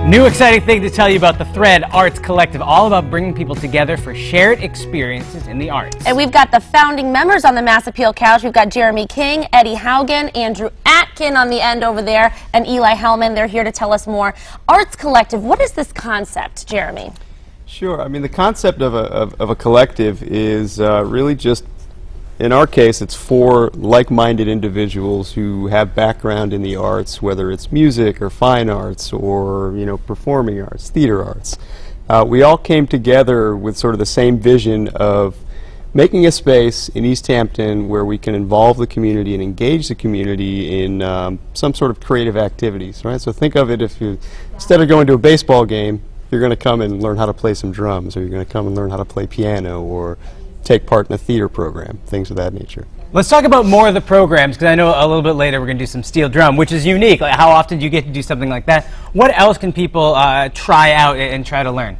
New exciting thing to tell you about the Thread Arts Collective, all about bringing people together for shared experiences in the arts. And we've got the founding members on the Mass Appeal couch. We've got Jeremy King, Eddie Haugen, Andrew Atkin on the end over there, and Eli Hellman. They're here to tell us more. Arts Collective, what is this concept, Jeremy? Sure. I mean, the concept of a collective is really just, in our case, it's for like-minded individuals who have background in the arts, whether it's music or fine arts or, performing arts, theater arts. We all came together with sort of the same vision of making a space in East Hampton where we can involve the community and engage the community in some sort of creative activities, right? So think of it, if you, instead of going to a baseball game, you're going to come and learn how to play some drums, or you're going to come and learn how to play piano, or take part in a theater program, things of that nature. Let's talk about more of the programs, because I know a little bit later we're going to do some steel drum, which is unique. Like, how often do you get to do something like that? What else can people try out and try to learn?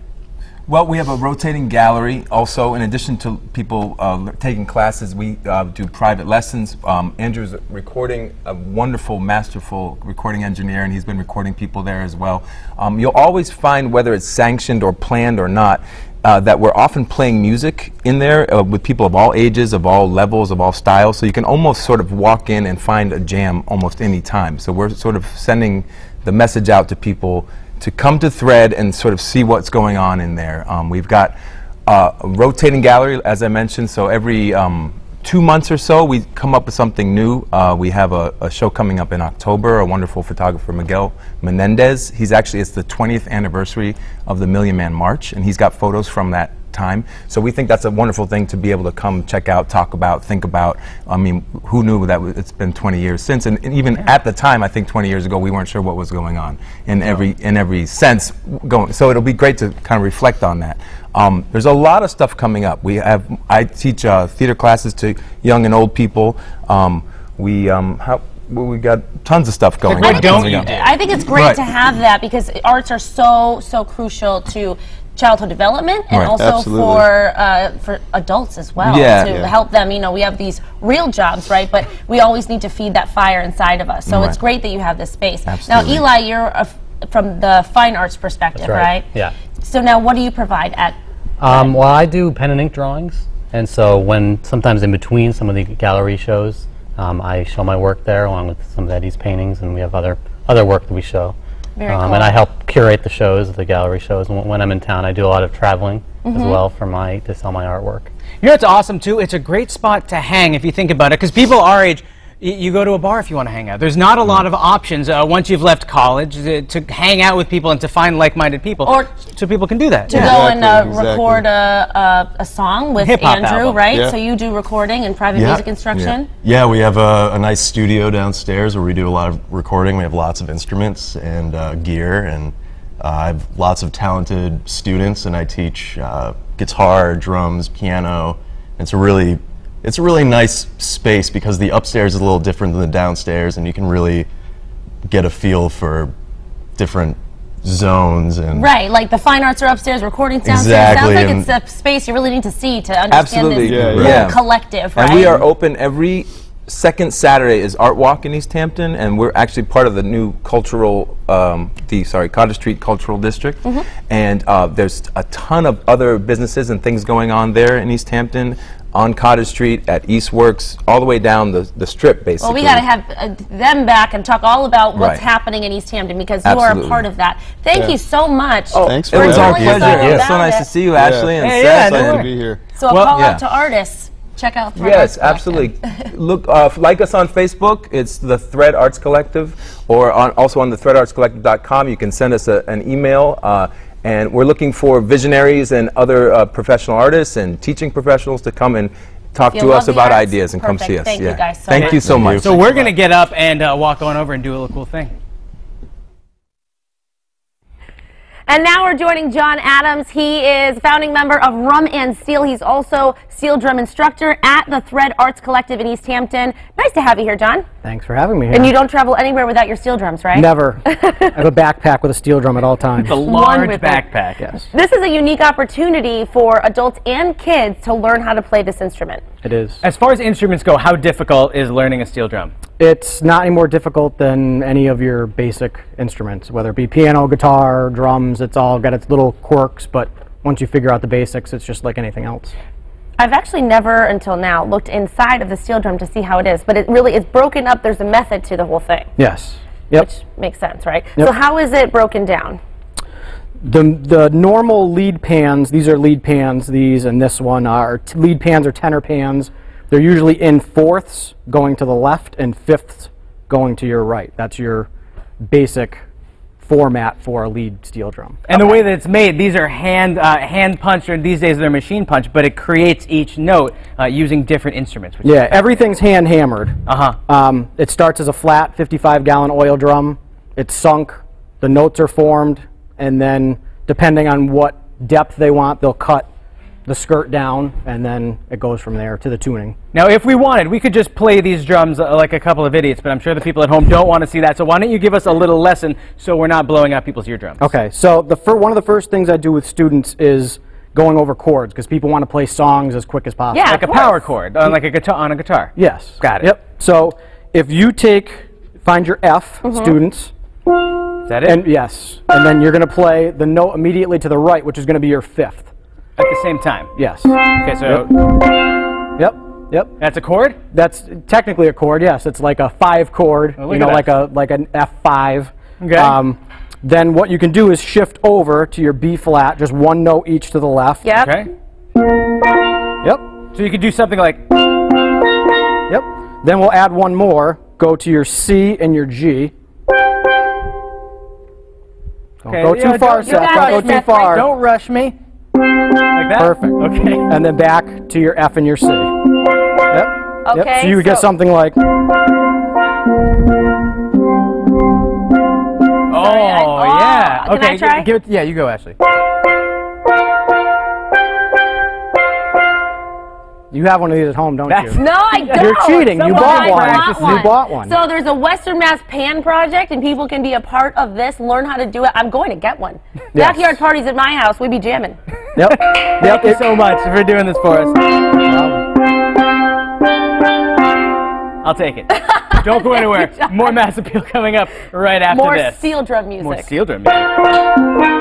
Well, we have a rotating gallery. Also, in addition to people taking classes, we do private lessons. Andrew's recording, a wonderful, masterful recording engineer, and he's been recording people there as well. You'll always find, whether it's sanctioned or planned or not, that we're often playing music in there with people of all ages, of all levels, of all styles, so you can almost sort of walk in and find a jam almost any time. So we're sort of sending the message out to people to come to Thread and sort of see what's going on in there. We've got a rotating gallery, as I mentioned, so every 2 months or so we come up with something new. We have a show coming up in October, a wonderful photographer, Miguel Menendez. It's the 20th anniversary of the Million Man March, and he's got photos from that time. So we think that's a wonderful thing to be able to come check out, talk about, think about. I mean, who knew that it's been 20 years since? And even at the time, I think 20 years ago, we weren't sure what was going on in every sense going. So it'll be great to kind of reflect on that. There's a lot of stuff coming up. I teach theater classes to young and old people. We got tons of stuff going on. I think it's great to have that, because arts are so crucial to childhood development, and also for adults as well, to help them. We have these real jobs, right? But we always need to feed that fire inside of us. So it's great that you have this space. Absolutely. Now, Eli, you're from the fine arts perspective, right? Yeah. So now, what do you provide at? Well, I do pen and ink drawings, and so sometimes in between some of the gallery shows, I show my work there along with some of Eddie's paintings, and we have other work that we show. Very cool. And I help curate the shows, the gallery shows. And when I'm in town, I do a lot of traveling as well to sell my artwork. You know what's awesome too? It's a great spot to hang if you think about it, because people our age, you go to a bar if you want to hang out. There's not a lot of options once you've left college to hang out with people and to find like-minded people. So people can do that. To go and record a song with Andrew, right? Yeah. So you do recording and private music instruction? Yeah, we have a nice studio downstairs where we do a lot of recording. We have lots of instruments and gear, and I have lots of talented students, and I teach guitar, drums, piano. It's a really nice space because the upstairs is a little different than the downstairs, and you can really get a feel for different zones. And right, like the fine arts are upstairs, recording downstairs. Exactly. Sounds like it's a space you really need to see to understand this yeah. collective, right? And we are open every second Saturday is Art Walk in East Hampton, and we're actually part of the new cultural, Cottage Street Cultural District. And there's a ton of other businesses and things going on there in East Hampton, on Cottage Street, at Eastworks, all the way down the strip, basically. Well, we got to have them back and talk all about what's happening in East Hampton, because you are a part of that. Thank you so much. Oh, thanks for it was our pleasure. It's so nice to see you, Ashley, and Seth. Nice to be here. So a call out to artists. Check out Thread Arts Collective. Absolutely. Look, like us on Facebook. It's the Thread Arts Collective, or also on the threadartscollective.com. You can send us an email. And we're looking for visionaries and other professional artists and teaching professionals to come and talk to us about ideas and come see us. Thank you guys so much. Thank you so much. So we're going to get up and walk on over and do a little cool thing. And now we're joining John Adams. He is founding member of Rum and Steel. He's also steel drum instructor at the Thread Arts Collective in East Hampton. Nice to have you here, John. Thanks for having me here. And you don't travel anywhere without your steel drums, right? Never. I have a backpack with a steel drum at all times. It's a large backpack. Yes. This is a unique opportunity for adults and kids to learn how to play this instrument. It is. As far as instruments go, how difficult is learning a steel drum? It's not any more difficult than any of your basic instruments, whether it be piano, guitar, drums. It's all got its little quirks, but once you figure out the basics, it's just like anything else. I've actually never, until now, looked inside of the steel drum to see how it is, but it really is broken up. There's a method to the whole thing. Yes. Yep. Which makes sense, right? Yep. So how is it broken down? The normal lead pans, these are lead pans, these and this one are lead pans or tenor pans. They're usually in fourths going to the left and fifths going to your right. That's your basic format for a lead steel drum. And the way that it's made, these are hand punched, or these days they're machine punched, but it creates each note using different instruments. Yeah, everything's hand hammered. Uh-huh. It starts as a flat 55-gallon oil drum. It's sunk, the notes are formed, and then depending on what depth they want, they'll cut the skirt down, and then it goes from there to the tuning. Now, if we wanted, we could just play these drums like a couple of idiots, but I'm sure the people at home don't want to see that. So why don't you give us a little lesson so we're not blowing out people's eardrums? Okay, so one of the first things I do with students is going over chords, because people want to play songs as quick as possible. Yeah, like a power chord, like a guitar on a guitar. Yes. Got it. Yep. So if you find your F, students. Is that it? And yes. And then you're going to play the note immediately to the right, which is going to be your fifth. At the same time? Yes. Okay, so... Yep. That's a chord? That's technically a chord, yes. It's like a 5 chord, you know, like an F5. Okay. Then what you can do is shift over to your B flat, just one note each to the left. Yep. Okay. Yep. So you could do something like... Yep. Then we'll add one more. Go to your C and your G. Don't go too far, Seth. Don't go too far. Don't rush me. Like that? Perfect. Okay. And then back to your F and your C. Yep. Okay. Yep. So you would get something like... Oh, yeah. Can I try? Give it, yeah, you go, Ashley. You have one of these at home, don't you? No, I don't. You're cheating. You bought one. You bought one. So there's a Western Mass Pan Project, and people can be a part of this, learn how to do it. I'm going to get one. Yes. Backyard parties at my house, we be jamming. Yep. Thank you so much for doing this for us. I'll take it. Don't go anywhere. More Mass Appeal coming up right after this. More steel drum music. More steel drum music.